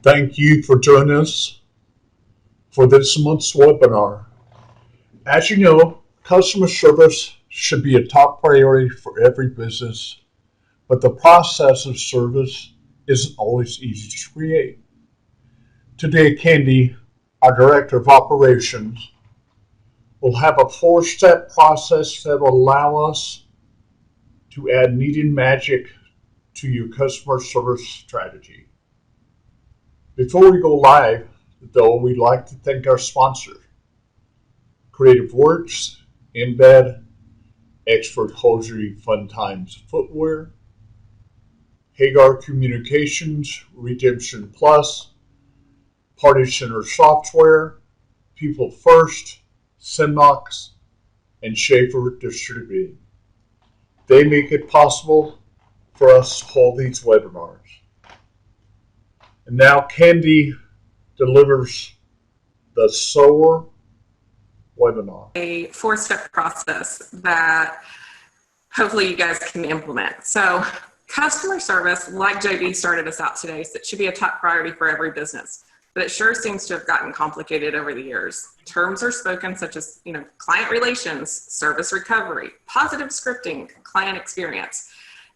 Thank you for joining us for this month's webinar. As you know, customer service should be a top priority for every business, but the process of service isn't always easy to create. Today, Candy, our Director of Operations, will have a four-step process that will allow us to add needed magic to your customer service strategy. Before we go live, though, we'd like to thank our sponsors, Creative Works, Embed, Expert Hosiery Fun Times Footwear, Hagar Communications, Redemption Plus, Party Center Software, People First, Sinmox, and Schaefer Distributing. They make it possible for us to hold these webinars. And now Candy delivers the SOAR webinar. A four-step process that hopefully you guys can implement. So customer service, like JB started us out today, so it should be a top priority for every business. But it sure seems to have gotten complicated over the years. Terms are spoken such as, client relations, service recovery, positive scripting, client experience.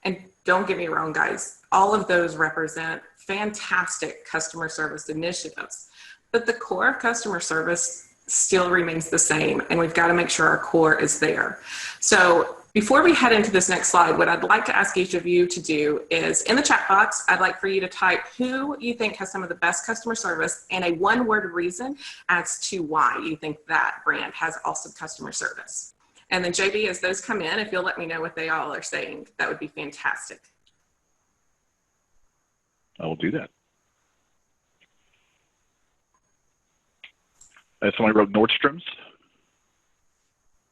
And don't get me wrong, guys, all of those represent fantastic customer service initiatives. But the core of customer service still remains the same, and we've got to make sure our core is there. So before we head into this next slide, what I'd like to ask each of you to do is, in the chat box, I'd like for you to type who you think has some of the best customer service and a one-word reason as to why you think that brand has awesome customer service. And then JB, as those come in, if you'll let me know what they all are saying, that would be fantastic. I will do that. Somebody wrote Nordstrom's.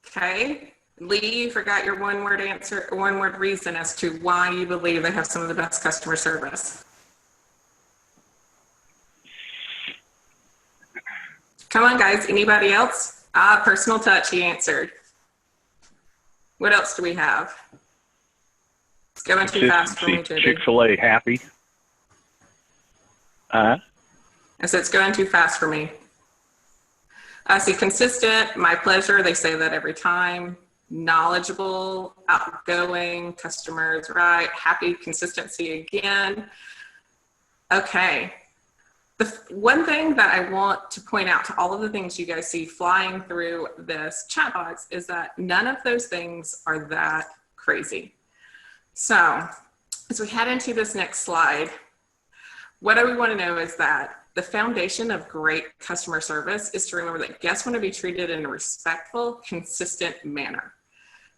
Okay. Lee, you forgot your one-word answer, one-word reason as to why you believe they have some of the best customer service. Come on, guys. Anybody else? Personal touch, he answered. What else do we have? It's going too fast for me, JB. Chick-fil-A happy. I said it's going too fast for me. I see consistent, my pleasure. They say that every time. Knowledgeable, outgoing, customers, right? Happy, consistency again. Okay. The one thing that I want to point out to all of the things you guys see flying through this chat box is that none of those things are that crazy. So as we head into this next slide, what we want to know is that the foundation of great customer service is to remember that guests want to be treated in a respectful, consistent manner.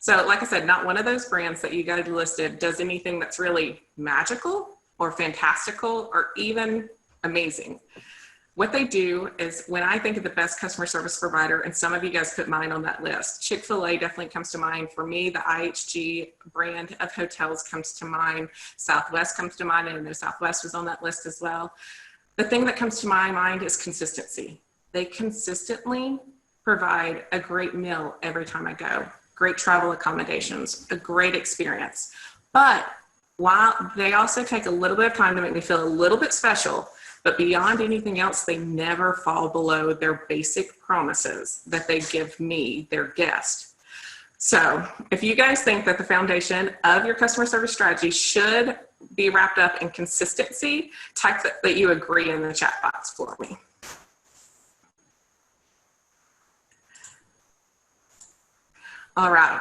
So like I said, not one of those brands that you guys listed does anything that's really magical or fantastical or even amazing. What they do is, when I think of the best customer service provider, and some of you guys put mine on that list, Chick-fil-A definitely comes to mind. For me, the IHG brand of hotels comes to mind. Southwest comes to mind, and I know Southwest was on that list as well. The thing that comes to my mind is consistency. They consistently provide a great meal every time I go, great travel accommodations, a great experience. But while they also take a little bit of time to make me feel a little bit special, but beyond anything else, they never fall below their basic promises that they give me, their guest. So if you guys think that the foundation of your customer service strategy should be wrapped up in consistency, type that you agree in the chat box for me. All right.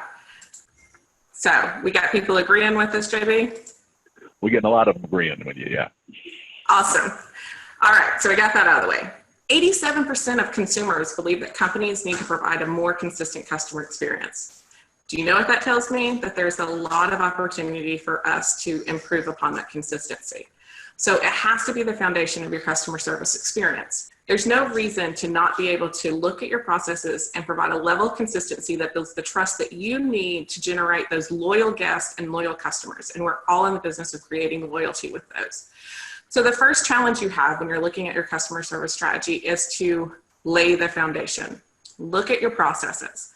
So we got people agreeing with us, JB? We're getting a lot of them agreeing with you, yeah. Awesome. All right, so we got that out of the way. 87% of consumers believe that companies need to provide a more consistent customer experience. Do you know what that tells me? That there's a lot of opportunity for us to improve upon that consistency. So it has to be the foundation of your customer service experience. There's no reason to not be able to look at your processes and provide a level of consistency that builds the trust that you need to generate those loyal guests and loyal customers. And we're all in the business of creating loyalty with those. So the first challenge you have when you're looking at your customer service strategy is to lay the foundation. Look at your processes.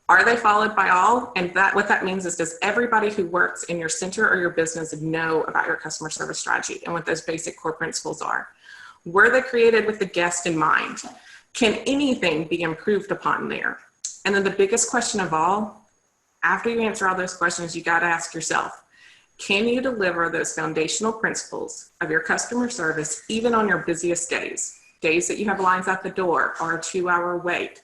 Are they followed by all? And what that means is, does everybody who works in your center or your business know about your customer service strategy and what those basic core principles are? Were they created with the guest in mind? Can anything be improved upon there? And then the biggest question of all, after you answer all those questions, you got to ask yourself, can you deliver those foundational principles of your customer service even on your busiest days? Days that you have lines out the door or a 2-hour wait?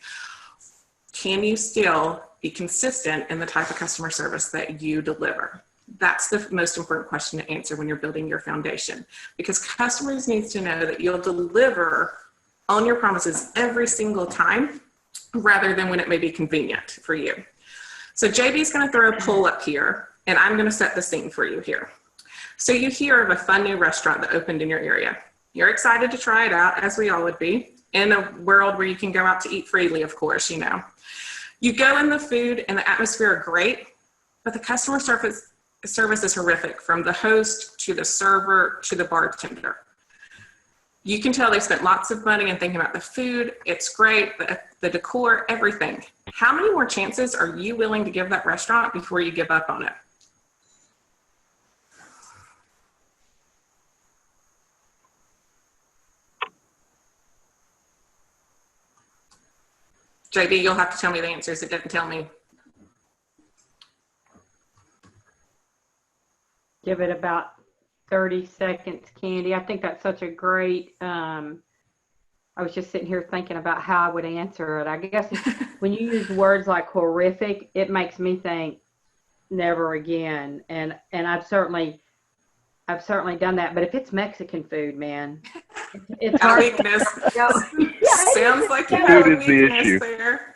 Can you still be consistent in the type of customer service that you deliver? That's the most important question to answer when you're building your foundation, because customers need to know that you'll deliver on your promises every single time rather than when it may be convenient for you. So JB's going to throw a poll up here, and I'm going to set the scene for you here. So you hear of a fun new restaurant that opened in your area. You're excited to try it out, as we all would be, in a world where you can go out to eat freely, of course, you know. You go in, the food and the atmosphere are great, but the customer service is horrific, from the host to the server to the bartender. You can tell they spent lots of money in thinking about the food. It's great, the decor, everything. How many more chances are you willing to give that restaurant before you give up on it? JB, you'll have to tell me the answers. It didn't tell me. Give it about 30 seconds, Candy. I think that's such a great, I was just sitting here thinking about how I would answer it. I guess when you use words like horrific, it makes me think never again. And I've certainly done that. But if it's Mexican food, man, it's A hard. weakness. Sounds like you Food have a is the weakness issue. there.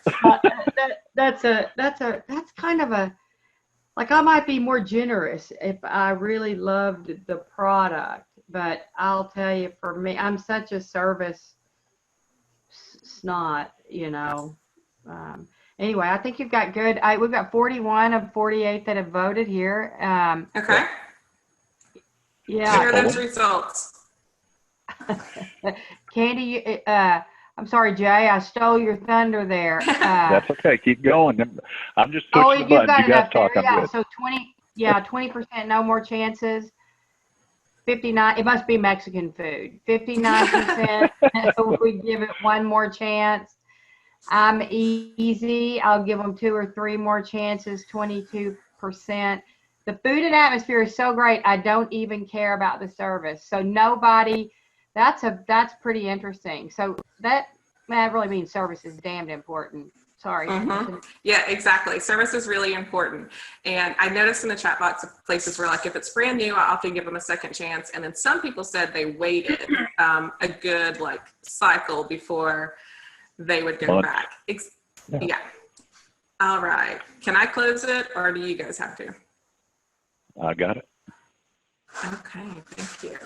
That's kind of a, like, I might be more generous if I really loved the product, but I'll tell you, for me, I'm such a service snot, you know. Anyway, I think you've got good. We've got 41 of 48 that have voted here. Okay. Yeah. Share those results. Candy, I'm sorry, Jay, I stole your thunder there. That's okay. Keep going. I'm just Oh, pushing the you've buttons. got You guys enough there. talk. I'm Yeah, good. so 20%, no more chances. 59, it must be Mexican food. 59%, we give it one more chance. I'm easy. I'll give them 2 or 3 more chances, 22%. The food and atmosphere is so great, I don't even care about the service. So nobody, that's pretty interesting. So that really means service is damned important. Sorry. Mm-hmm. Yeah, exactly. Service is really important. And I noticed in the chat box of places where, like, if it's brand new, I often give them a second chance. And then some people said they waited a good, like, cycle before they would go back. Yeah. All right. Can I close it, or do you guys have to? I got it. Okay, thank you.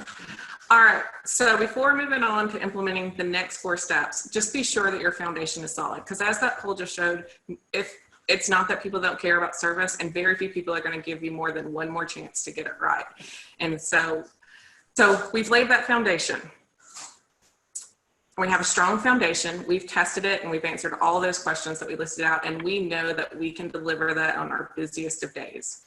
All right, so before moving on to implementing the next 4 steps, just be sure that your foundation is solid, because as that poll just showed, if it's not that people don't care about service, and very few people are going to give you more than one more chance to get it right. And so we've laid that foundation. We have a strong foundation. We've tested it, and we've answered all those questions that we listed out, and we know that we can deliver that on our busiest of days.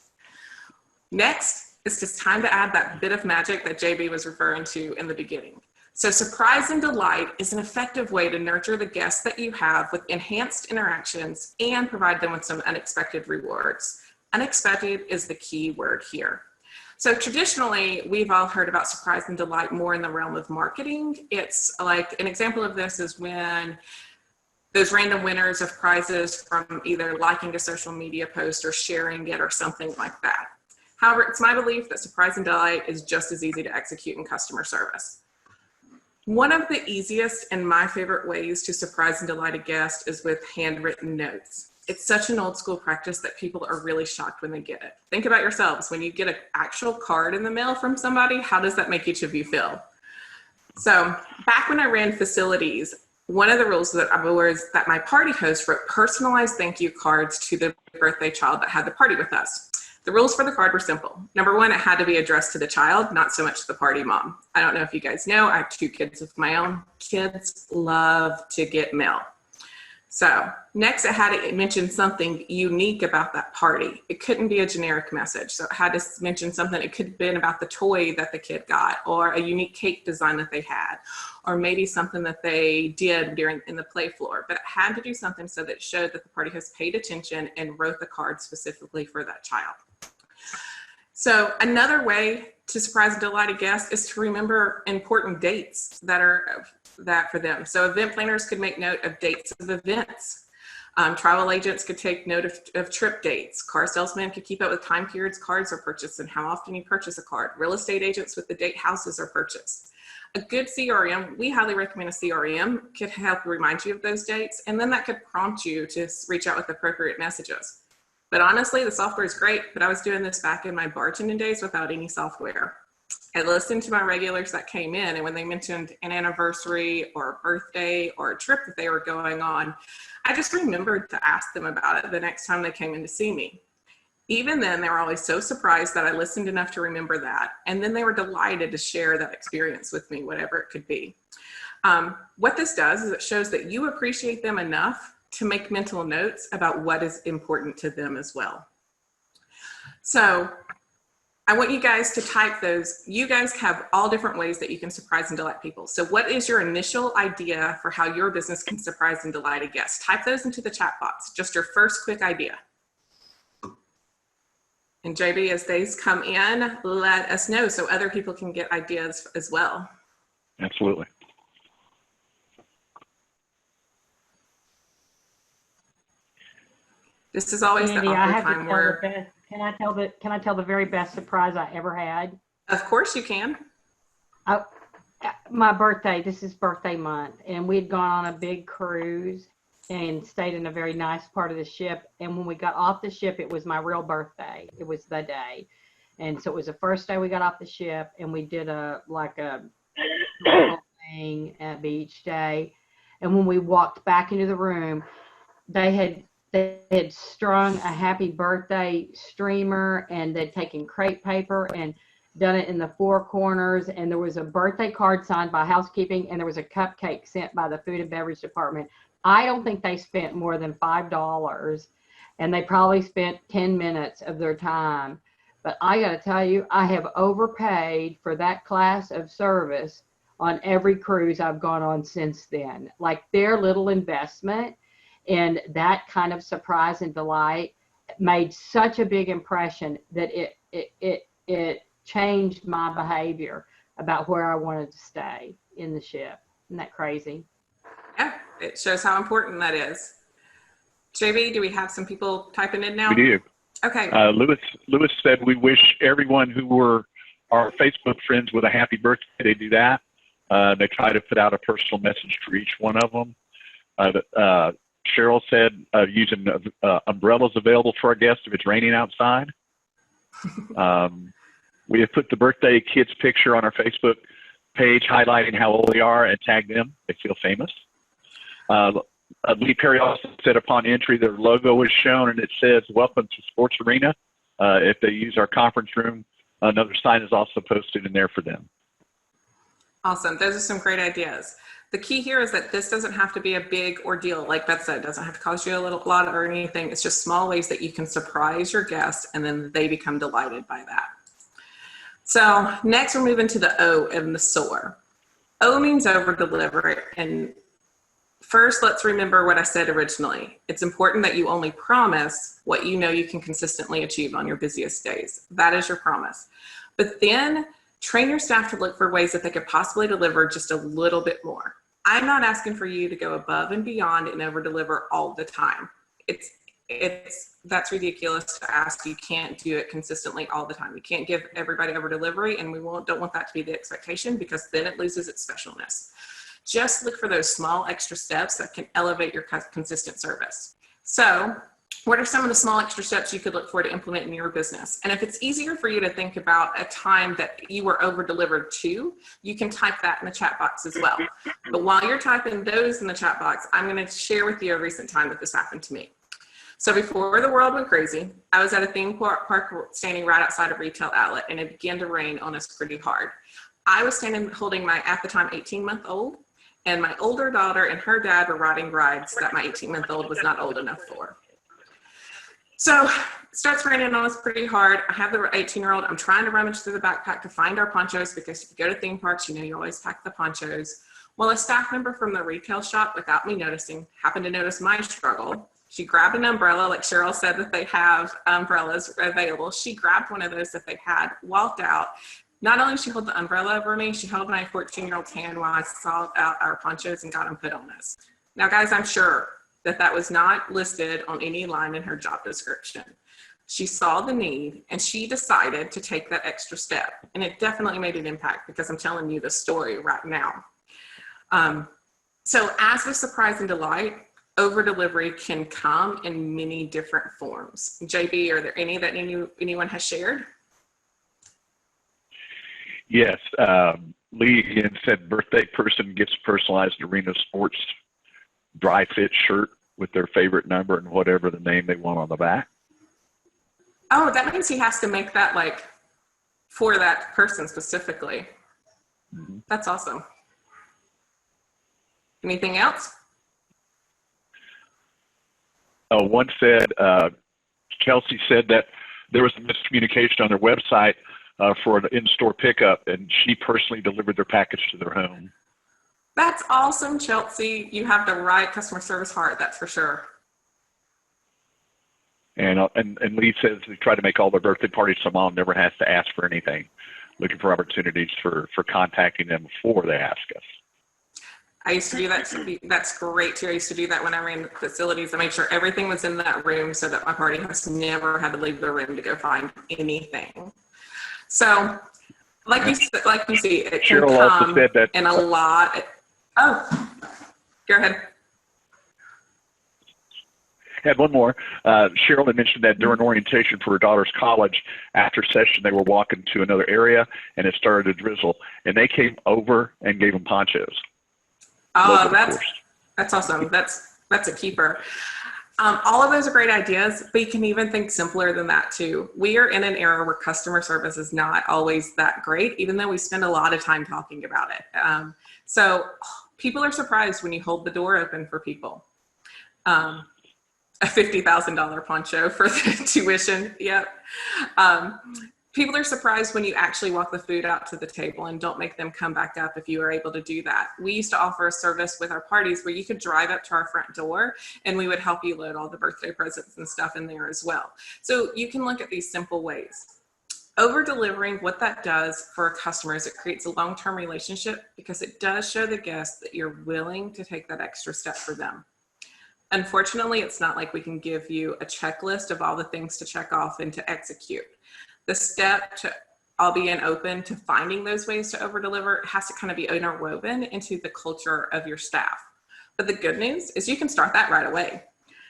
Next, it's just time to add that bit of magic that JB was referring to in the beginning. So surprise and delight is an effective way to nurture the guests that you have with enhanced interactions and provide them with some unexpected rewards. Unexpected is the key word here. So traditionally, we've all heard about surprise and delight more in the realm of marketing. It's like, an example of this is when those random winners of prizes from either liking a social media post or sharing it or something like that. However, it's my belief that surprise and delight is just as easy to execute in customer service. One of the easiest and my favorite ways to surprise and delight a guest is with handwritten notes. It's such an old school practice that people are really shocked when they get it. Think about yourselves. When you get an actual card in the mail from somebody, how does that make each of you feel? So back when I ran facilities, one of the rules that was that my party host wrote personalized thank you cards to the birthday child that had the party with us. The rules for the card were simple. Number 1, it had to be addressed to the child, not so much the party mom. I don't know if you guys know, I have 2 kids of my own. Kids love to get mail. So next it had to mention something unique about that party. It couldn't be a generic message. So it had to mention something. It could have been about the toy that the kid got, or a unique cake design that they had, or maybe something that they did in the play floor. But it had to do something so that it showed that the party has paid attention and wrote the card specifically for that child. So another way to surprise and delight a guest is to remember important dates that for them. So event planners could make note of dates of events. Travel agents could take note of trip dates. Car salesmen could keep up with time periods cards are purchased and how often you purchase a card. Real estate agents with the date houses are purchased. A good CRM, we highly recommend a CRM, could help remind you of those dates, and then that could prompt you to reach out with appropriate messages. But honestly, the software is great, but I was doing this back in my bartending days without any software. I listened to my regulars that came in, and when they mentioned an anniversary or a birthday or a trip that they were going on, I just remembered to ask them about it the next time they came in to see me. Even then, they were always so surprised that I listened enough to remember that, and then they were delighted to share that experience with me, whatever it could be. What this does is it shows that you appreciate them enough to make mental notes about what is important to them as well. So I want you guys to type those. You guys have all different ways that you can surprise and delight people. So what is your initial idea for how your business can surprise and delight a guest? Type those into the chat box, just your first quick idea. And JB, as these come in, let us know so other people can get ideas as well. Absolutely. This is always Andy, the I awkward have to time tell where, the best. Can I tell the very best surprise I ever had? of course you can. My birthday. This is birthday month, and we had gone on a big cruise and stayed in a very nice part of the ship. And when we got off the ship, it was my real birthday. It was the day, and so it was the first day we got off the ship, and we did a thing at beach day. And when we walked back into the room, they had strung a happy birthday streamer, and they'd taken crepe paper and done it in the four corners. And there was a birthday card signed by housekeeping, and there was a cupcake sent by the food and beverage department. I don't think they spent more than $5, and they probably spent 10 minutes of their time. But I got to tell you, I have overpaid for that class of service on every cruise I've gone on since then. Like, their little investment and that kind of surprise and delight made such a big impression that it changed my behavior about where I wanted to stay in the ship. Isn't that crazy? Yeah, it shows how important that is. JB, do we have some people typing in now? We do. Okay. Lewis said we wish everyone who were our Facebook friends with a happy birthday. They do that. They try to put out a personal message for each one of them. Cheryl said using umbrellas available for our guests if it's raining outside. We have put the birthday kid's picture on our Facebook page highlighting how old they are and tag them. They feel famous. Lee Perry also said upon entry their logo is shown and it says welcome to Sports Arena. If they use our conference room, another sign is also posted in there for them. Awesome. Those are some great ideas. The key here is that this doesn't have to be a big ordeal. Like Beth said, it doesn't have to cost you a lot or anything. It's just small ways that you can surprise your guests and then they become delighted by that. So next we're moving to the O in the SOAR. O means over deliver. And first, let's remember what I said originally. It's important that you only promise what you know you can consistently achieve on your busiest days. That is your promise. But then train your staff to look for ways that they could possibly deliver just a little bit more. I'm not asking for you to go above and beyond and over deliver all the time. That's ridiculous to ask. You can't do it consistently all the time. You can't give everybody over delivery, and we don't want that to be the expectation because then it loses its specialness. Just look for those small extra steps that can elevate your consistent service. So what are some of the small extra steps you could look for to implement in your business? And if it's easier for you to think about a time that you were over-delivered to, you can type that in the chat box as well. But while you're typing those in the chat box, I'm going to share with you a recent time that this happened to me. So before the world went crazy, I was at a theme park standing right outside a retail outlet, and it began to rain on us pretty hard. I was standing holding my, at the time, 18-month-old, and my older daughter and her dad were riding rides that my 18-month-old was not old enough for. So it starts raining on us pretty hard. I have the 18-year-old. I'm trying to rummage through the backpack to find our ponchos, because if you go to theme parks, you know you always pack the ponchos. Well, a staff member from the retail shop, without me noticing, happened to notice my struggle. She grabbed an umbrella, like Cheryl said that they have umbrellas available. She grabbed one of those that they had, walked out. Not only did she hold the umbrella over me, she held my 14-year-old's hand while I saw out our ponchos and got them put on us. Now, guys, I'm sure that that was not listed on any line in her job description. She saw the need and she decided to take that extra step. And it definitely made an impact, because I'm telling you the story right now. So as with surprise and delight, over delivery can come in many different forms. JB, are there any that anyone has shared? Yes. Lee again said birthday person gets personalized arena sports dry fit shirt with their favorite number and whatever the name they want on the back. Oh, that means he has to make that like for that person specifically. Mm-hmm. That's awesome. Anything else? One said, Chelsea said that there was a miscommunication on their website for an in-store pickup, and she personally delivered their package to their home. That's awesome, Chelsea. You have the right customer service heart, that's for sure. And Lee says they try to make all their birthday parties so mom never has to ask for anything, looking for opportunities for contacting them before they ask us. I used to do that. That's great too. I used to do that when I ran facilities. I made sure everything was in that room so that my party hosts never had to leave the room to go find anything. So, like you see, it can Cheryl come also said that in a lot. Oh, go ahead. Had one more. Cheryl had mentioned that during orientation for her daughter's college, after session, they were walking to another area and it started to drizzle, and they came over and gave them ponchos. Oh, that's awesome. That's a keeper. All of those are great ideas, but you can even think simpler than that too. We are in an era where customer service is not always that great, even though we spend a lot of time talking about it. So people are surprised when you hold the door open for people. A $50,000 poncho for the tuition. Yep. People are surprised when you actually walk the food out to the table and don't make them come back up if you are able to do that. We used to offer a service with our parties where you could drive up to our front door and we would help you load all the birthday presents and stuff in there as well. So you can look at these simple ways. Over delivering, what that does for a customer is it creates a long-term relationship, because it does show the guest that you're willing to take that extra step for them. Unfortunately, it's not like we can give you a checklist of all the things to check off and to execute. The step to all being open to finding those ways to over deliver has to kind of be interwoven into the culture of your staff. But the good news is you can start that right away.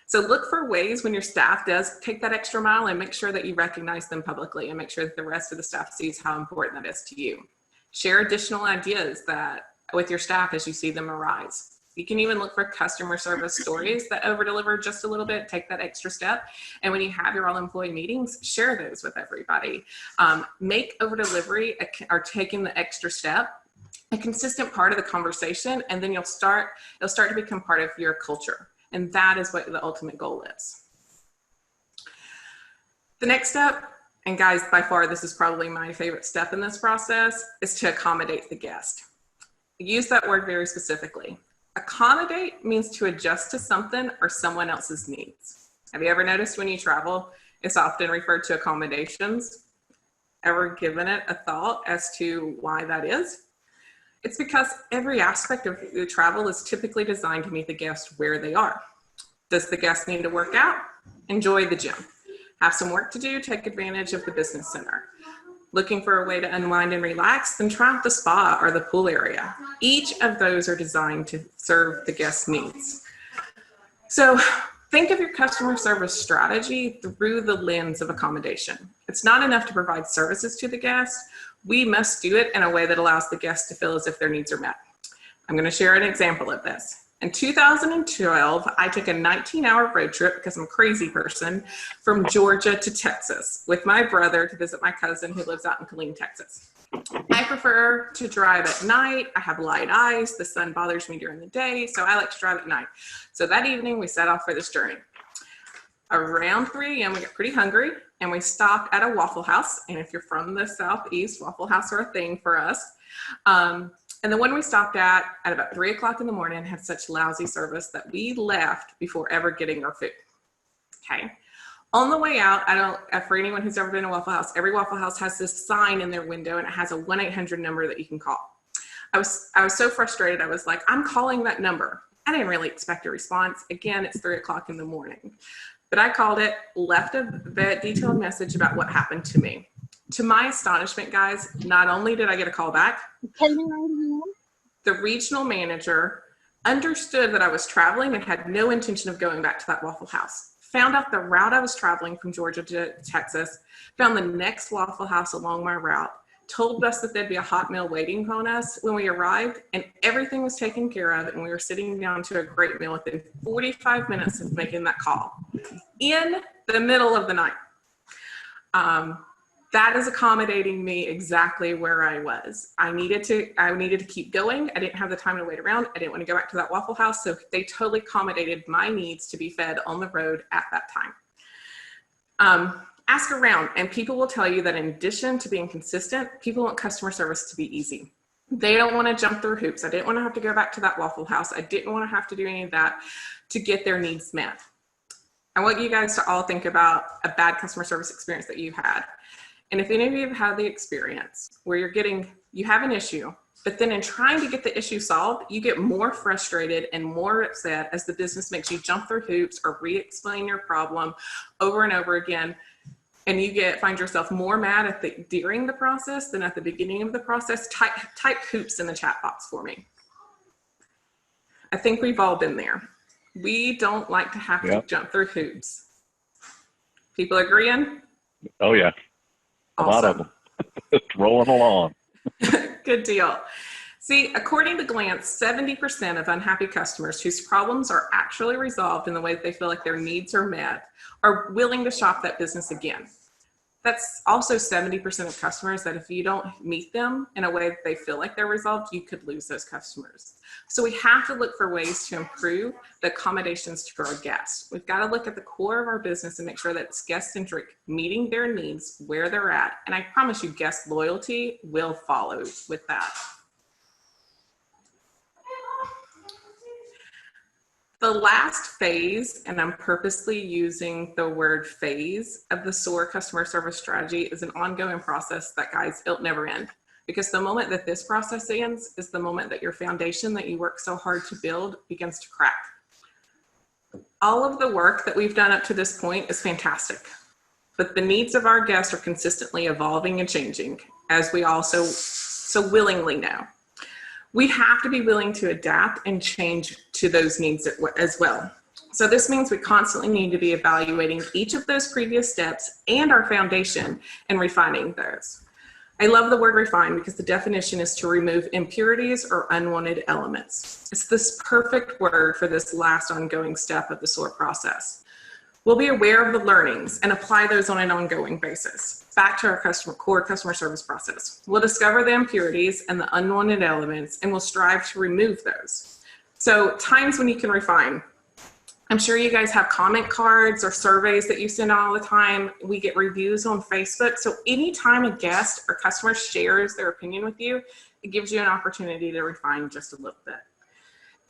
So look for ways when your staff does take that extra mile, and make sure that you recognize them publicly and make sure that the rest of the staff sees how important that is to you. Share additional ideas that with your staff as you see them arise. You can even look for customer service stories that over deliver just a little bit, take that extra step. And when you have your all employee meetings, share those with everybody. Make over delivery or taking the extra step a consistent part of the conversation, and then it'll start to become part of your culture. And that is what the ultimate goal is. The next step, and guys, by far, this is probably my favorite step in this process, is to accommodate the guest. Use that word very specifically. Accommodate means to adjust to something or someone else's needs. Have you ever noticed when you travel, it's often referred to accommodations? Ever given it a thought as to why that is? It's because every aspect of the travel is typically designed to meet the guest where they are. Does the guest need to work out? Enjoy the gym. Have some work to do? Take advantage of the business center. Looking for a way to unwind and relax? Then try out the spa or the pool area. Each of those are designed to serve the guest's needs. So think of your customer service strategy through the lens of accommodation. It's not enough to provide services to the guest. We must do it in a way that allows the guest to feel as if their needs are met. I'm going to share an example of this. In 2012, I took a 19-hour road trip, because I'm a crazy person, from Georgia to Texas with my brother to visit my cousin who lives out in Killeen, Texas. I prefer to drive at night. I have light eyes. The sun bothers me during the day, so I like to drive at night. So that evening, we set off for this journey. Around 3 a.m., we got pretty hungry, and we stopped at a Waffle House. And if you're from the Southeast, Waffle House are a thing for us. And the one we stopped at about 3 o'clock in the morning, had such lousy service that we left before ever getting our food. Okay. On the way out, for anyone who's ever been to a Waffle House, every Waffle House has this sign in their window, and it has a 1-800 number that you can call. I was so frustrated. I was like, I'm calling that number. I didn't really expect a response. Again, it's 3 o'clock in the morning. But I called it, left a detailed message about what happened to me. To my astonishment, guys, not only did I get a call back, the regional manager understood that I was traveling and had no intention of going back to that Waffle House. Found out the route I was traveling from Georgia to Texas, found the next Waffle House along my route, told us that there'd be a hot meal waiting on us when we arrived, and everything was taken care of, and we were sitting down to a great meal within 45 minutes of making that call in the middle of the night. That is accommodating me exactly where I was. I needed to keep going. I didn't have the time to wait around. I didn't want to go back to that Waffle House. So they totally accommodated my needs to be fed on the road at that time. Ask around, and people will tell you that in addition to being consistent, people want customer service to be easy. They don't want to jump through hoops. I didn't want to have to go back to that Waffle House. I didn't want to have to do any of that to get their needs met. I want you guys to all think about a bad customer service experience that you've had. And if any of you have had the experience where you have an issue, but then in trying to get the issue solved, you get more frustrated and more upset as the business makes you jump through hoops or re-explain your problem over and over again. And you find yourself more mad during the process than at the beginning of the process. Type hoops in the chat box for me. I think we've all been there. We don't like to have to jump through hoops. People agreeing? Oh, yeah. A lot of them. It's rolling along. Good deal. See, according to Glance, 70% of unhappy customers whose problems are actually resolved in the way that they feel like their needs are met are willing to shop that business again. That's also 70% of customers that if you don't meet them in a way that they feel like they're resolved, you could lose those customers. So we have to look for ways to improve the accommodations to our guests. We've got to look at the core of our business and make sure that it's guest-centric, meeting their needs where they're at. And I promise you, guest loyalty will follow with that. The last phase, and I'm purposely using the word phase of the SOAR customer service strategy, is an ongoing process that, guys, it'll never end. Because the moment that this process ends is the moment that your foundation that you work so hard to build begins to crack. All of the work that we've done up to this point is fantastic, but the needs of our guests are consistently evolving and changing, as we also so willingly know. We have to be willing to adapt and change to those needs as well. So this means we constantly need to be evaluating each of those previous steps and our foundation and refining those. I love the word refine because the definition is to remove impurities or unwanted elements. It's this perfect word for this last ongoing step of the SOAR process. We'll be aware of the learnings and apply those on an ongoing basis. Back to our core customer service process. We'll discover the impurities and the unwanted elements, and we'll strive to remove those. So times when you can refine. I'm sure you guys have comment cards or surveys that you send out all the time. We get reviews on Facebook. So anytime a guest or customer shares their opinion with you, it gives you an opportunity to refine just a little bit.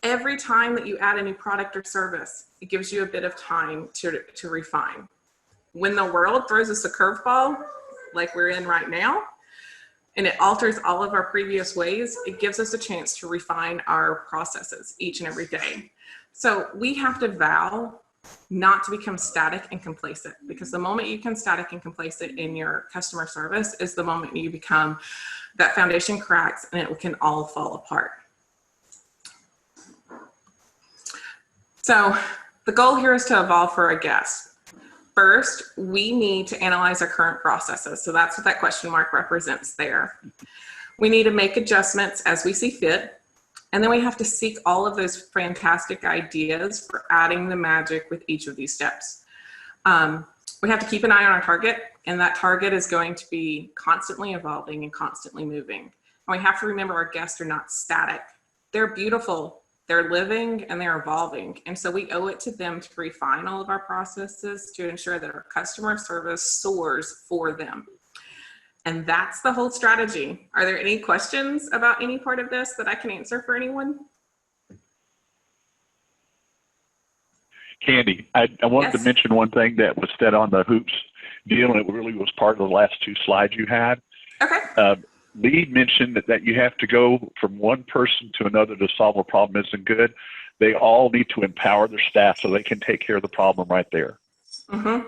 Every time that you add a new product or service, it gives you a bit of time to refine. When the world throws us a curveball, like we're in right now, and it alters all of our previous ways, it gives us a chance to refine our processes each and every day. So we have to vow not to become static and complacent, because the moment you become static and complacent in your customer service is the moment you become, that foundation cracks and it can all fall apart. So the goal here is to evolve for a guest. First, we need to analyze our current processes. So that's what that question mark represents there. We need to make adjustments as we see fit. And then we have to seek all of those fantastic ideas for adding the magic with each of these steps. We have to keep an eye on our target, and that target is going to be constantly evolving and constantly moving. And we have to remember our guests are not static. They're beautiful, they're living, and they're evolving. And so we owe it to them to refine all of our processes to ensure that our customer service soars for them. And that's the whole strategy. Are there any questions about any part of this that I can answer for anyone? Candy, I wanted to Yes. mention one thing that was said on the hoops deal, and it really was part of the last two slides you had. Okay. Lee mentioned that you have to go from one person to another to solve a problem isn't good. They all need to empower their staff so they can take care of the problem right there. Mm-hmm.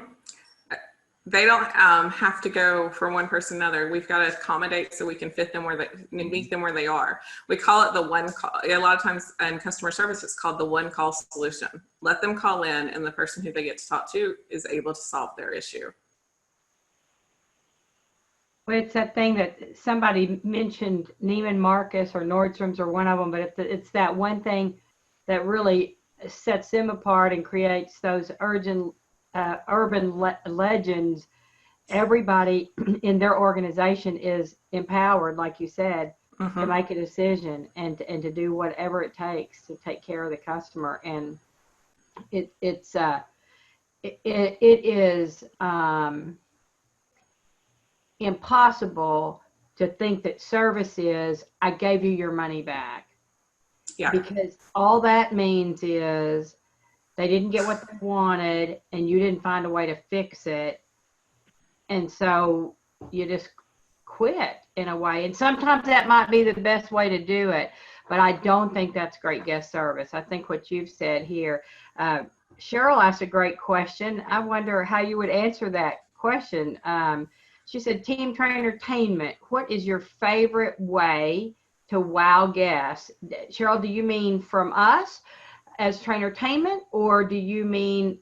They don't have to go from one person to another. We've got to accommodate so we can fit them meet them where they are. We call it the one call. A lot of times in customer service, it's called the one call solution. Let them call in, and the person who they get to talk to is able to solve their issue. Well, it's that thing that somebody mentioned, Neiman Marcus or Nordstrom's or one of them, but it's that one thing that really sets them apart and creates those urban legends. Everybody in their organization is empowered, like you said, to make a decision and to do whatever it takes to take care of the customer. And it is impossible to think that service is, I gave you your money back. Yeah. Because all that means is they didn't get what they wanted and you didn't find a way to fix it. And so you just quit in a way. And sometimes that might be the best way to do it, but I don't think that's great guest service. I think what you've said here, Cheryl asked a great question. I wonder how you would answer that question. She said, team entertainment, what is your favorite way to wow guests? Cheryl, do you mean from us as entertainment, or do you mean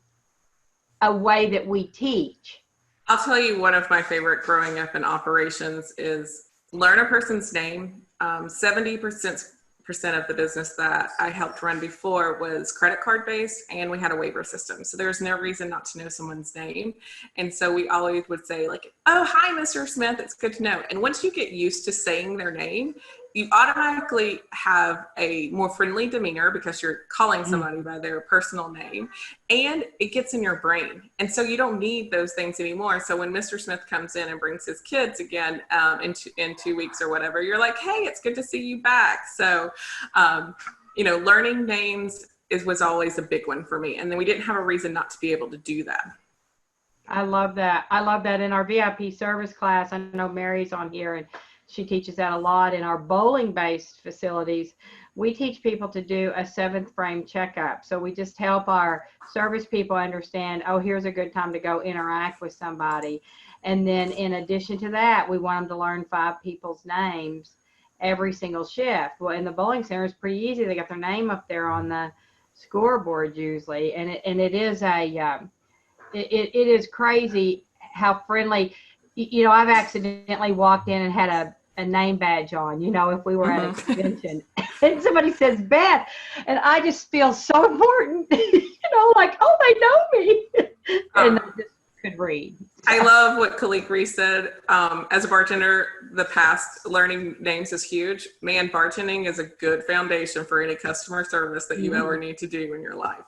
a way that we teach? I'll tell you, one of my favorite growing up in operations is learn a person's name. 70% of the business that I helped run before was credit card based, and we had a waiver system. So there's no reason not to know someone's name. And so we always would say like, oh, hi, Mr. Smith, it's good to know. And once you get used to saying their name, you automatically have a more friendly demeanor because you're calling somebody by their personal name, and it gets in your brain. And so you don't need those things anymore. So when Mr. Smith comes in and brings his kids again in 2 weeks or whatever, you're like, hey, it's good to see you back. So, learning names was always a big one for me. And then we didn't have a reason not to be able to do that. I love that. I love that in our VIP service class. I know Mary's on here and she teaches that a lot. In our bowling-based facilities, we teach people to do a 7th frame checkup. So we just help our service people understand, oh, here's a good time to go interact with somebody. And then in addition to that, we want them to learn 5 people's names every single shift. Well, in the bowling center, it's pretty easy. They got their name up there on the scoreboard usually. And it is it is crazy how friendly. I've accidentally walked in and had a name badge on, if we were at a convention and somebody says Beth, and I just feel so important, like, oh, they know me. And I just could read. I love what Khalik Reese said. As a bartender, the past learning names is huge. Man, bartending is a good foundation for any customer service that you ever need to do in your life.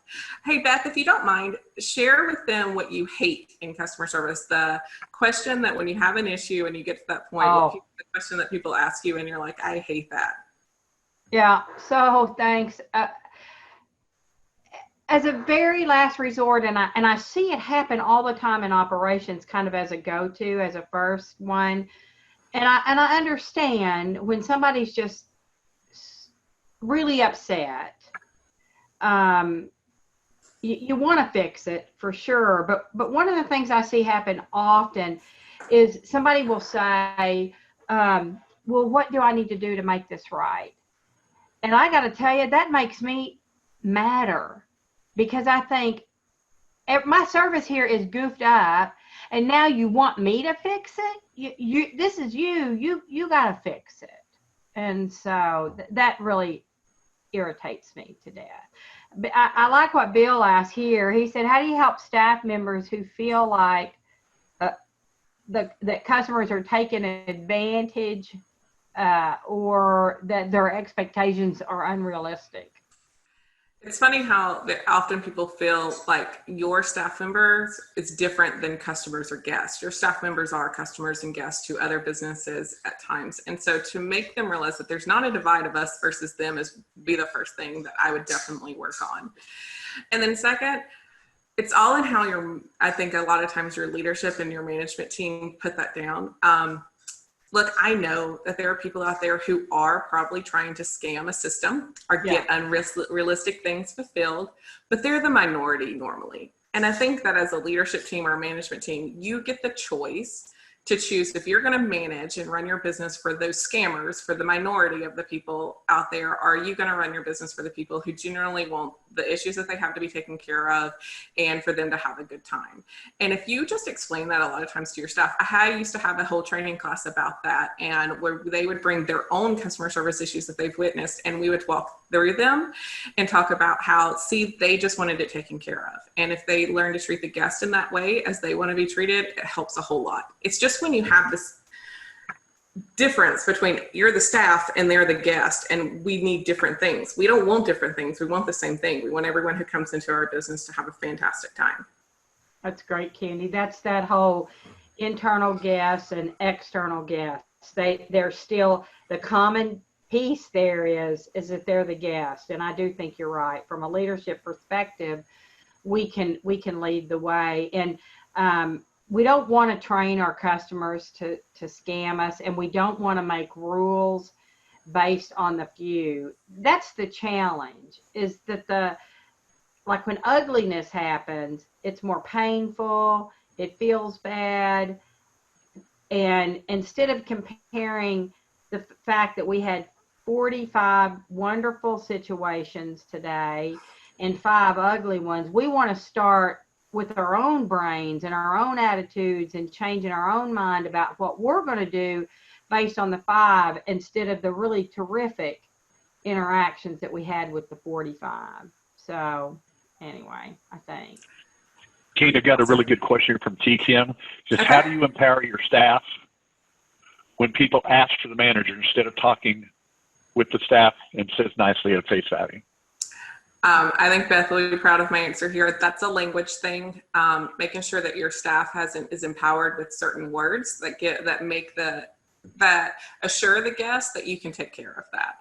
Hey, Beth, if you don't mind, share with them what you hate in customer service. The question that when you have an issue and you get to that point, the question that people ask you and you're like, I hate that. Yeah, so thanks. As a very last resort, and I see it happen all the time in operations, kind of as a go-to, as a first one. And I understand when somebody's just really upset, you want to fix it for sure. But one of the things I see happen often is somebody will say, well, what do I need to do to make this right? And I got to tell you, that makes me madder. Because I think my service here is goofed up, and now you want me to fix it. This is you got to fix it. And so that really irritates me to death. But I like what Bill asked here. He said, how do you help staff members who feel like that customers are taking advantage or that their expectations are unrealistic? It's funny how that often people feel like your staff members is different than customers or guests. Your staff members are customers and guests to other businesses at times. And so to make them realize that there's not a divide of us versus them is be the first thing that I would definitely work on. And then second, it's all in how I think a lot of times your leadership and your management team put that down. Look, I know that there are people out there who are probably trying to scam a system or get unrealistic things fulfilled, but they're the minority normally. And I think that as a leadership team or a management team, you get the choice to choose if you're going to manage and run your business for those scammers, for the minority of the people out there, or are you going to run your business for the people who generally want the issues that they have to be taken care of and for them to have a good time? And if you just explain that a lot of times to your staff, I used to have a whole training class about that, and where they would bring their own customer service issues that they've witnessed, and we would walk through them and talk about how, see, they just wanted it taken care of. And if they learn to treat the guest in that way as they want to be treated, it helps a whole lot. It's just when you have this difference between you're the staff and they're the guest, and we need different things. We don't want different things. We want the same thing. We want everyone who comes into our business to have a fantastic time. That's great, Candy. That's that whole internal guests and external guests. They're still, the common piece there is that they're the guest. And I do think you're right. From a leadership perspective, we can lead the way. And we don't want to train our customers to scam us, and we don't want to make rules based on the few. That's the challenge, is that like when ugliness happens, it's more painful, it feels bad. And instead of comparing the fact that we had 45 wonderful situations today and 5 ugly ones, we want to start with our own brains and our own attitudes and changing our own mind about what we're going to do based on the 5 instead of the really terrific interactions that we had with the 45. So anyway, I think. Kate, I got a really good question from T. Kim. Just how do you empower your staff when people ask for the manager instead of talking with the staff and says nicely at face value? I think Beth will be proud of my answer here. That's a language thing. Making sure that your staff is empowered with certain words that assure the guest that you can take care of that.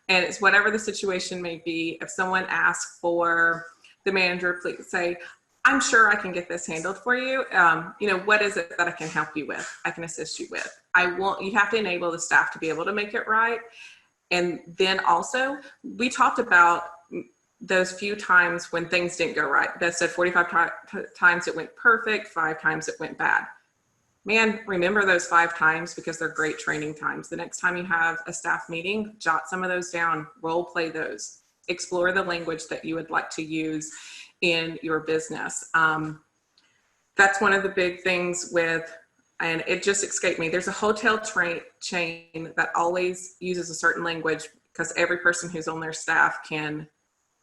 And it's whatever the situation may be. If someone asks for the manager, please say, I'm sure I can get this handled for you. What is it that I can help you with? I can assist you with. You have to enable the staff to be able to make it right. And then also, we talked about those few times when things didn't go right. Beth said 45 times it went perfect, 5 times it went bad. Man, remember those 5 times because they're great training times. The next time you have a staff meeting, jot some of those down, role play those, explore the language that you would like to use in your business. That's one of the big things and it just escaped me. There's a hotel chain that always uses a certain language because every person who's on their staff can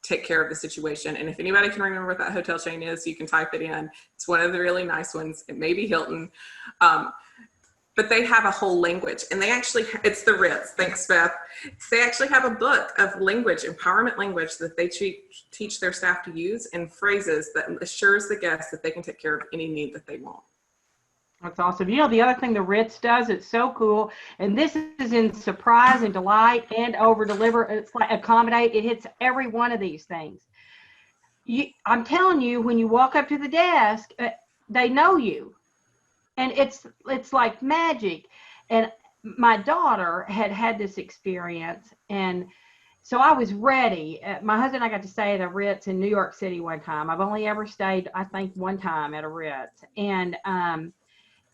take care of the situation. And if anybody can remember what that hotel chain is, you can type it in. It's one of the really nice ones. It may be Hilton. But they have a whole language, and it's the Ritz. Thanks, Beth. They actually have a book of language, empowerment language that they teach their staff to use, and phrases that assures the guests that they can take care of any need that they want. That's awesome. The other thing the Ritz does, it's so cool, and this is in surprise and delight and over deliver. It's like accommodate. It hits every one of these things. I'm telling you, when you walk up to the desk, they know you, and it's like magic. And my daughter had this experience, and so I was ready. My husband and I got to stay at a Ritz in New York City one time. I've only ever stayed, I think, one time at a Ritz, and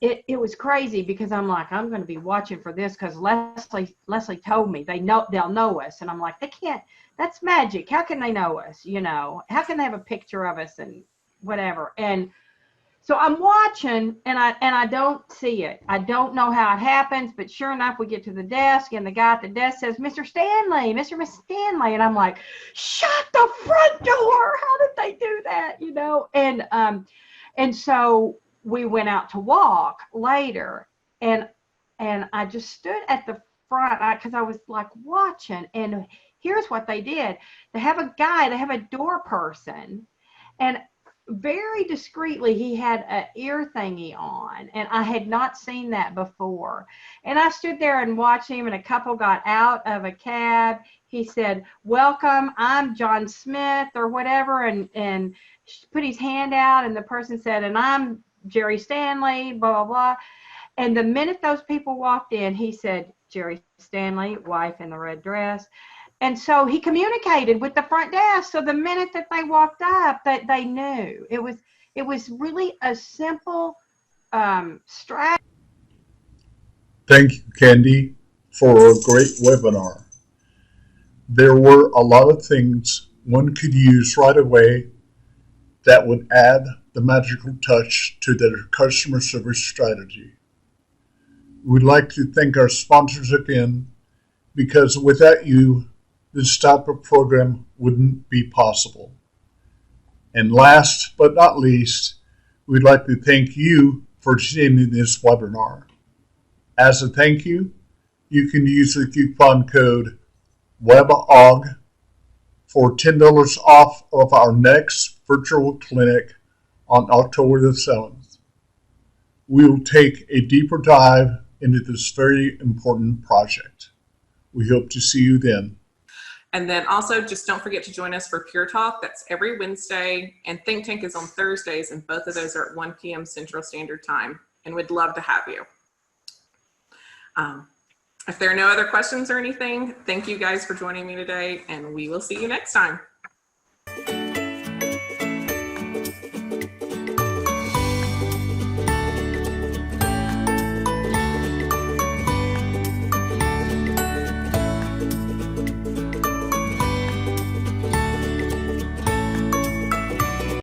it was crazy because I'm like, I'm going to be watching for this because Leslie told me they'll know us, and I'm like, they can't. That's magic. How can they know us? How can they have a picture of us and whatever? And So I'm watching, and I don't see it. I don't know how it happens, but sure enough, we get to the desk, and the guy at the desk says, "Mr. Stanley, Mr. Miss Stanley," and I'm like, "Shut the front door! How did they do that?" You know, and so we went out to walk later, and I just stood at the front because I was like watching, and here's what they did: they have a door person, and very discreetly he had an ear thingy on, and I had not seen that before. And I stood there and watched him, and a couple got out of a cab. He said, "Welcome, I'm John Smith," or whatever, and put his hand out, and the person said, "And I'm Jerry Stanley, blah blah blah." And the minute those people walked in, he said, "Jerry Stanley, wife in the red dress." And so he communicated with the front desk. So the minute that they walked up, that they knew. It was really a simple strategy. Thank you, Candy, for a great webinar. There were a lot of things one could use right away that would add the magical touch to their customer service strategy. We'd like to thank our sponsors again, because without you, this type of program wouldn't be possible. And last but not least, we'd like to thank you for attending this webinar. As a thank you, you can use the coupon code WebOG for $10 off of our next virtual clinic on October the 7th. We will take a deeper dive into this very important project. We hope to see you then. And then also just don't forget to join us for Pure Talk. That's every Wednesday. And ThinkTank is on Thursdays, and both of those are at 1 p.m. Central Standard Time. And we'd love to have you. If there are no other questions or anything, thank you guys for joining me today, and we will see you next time.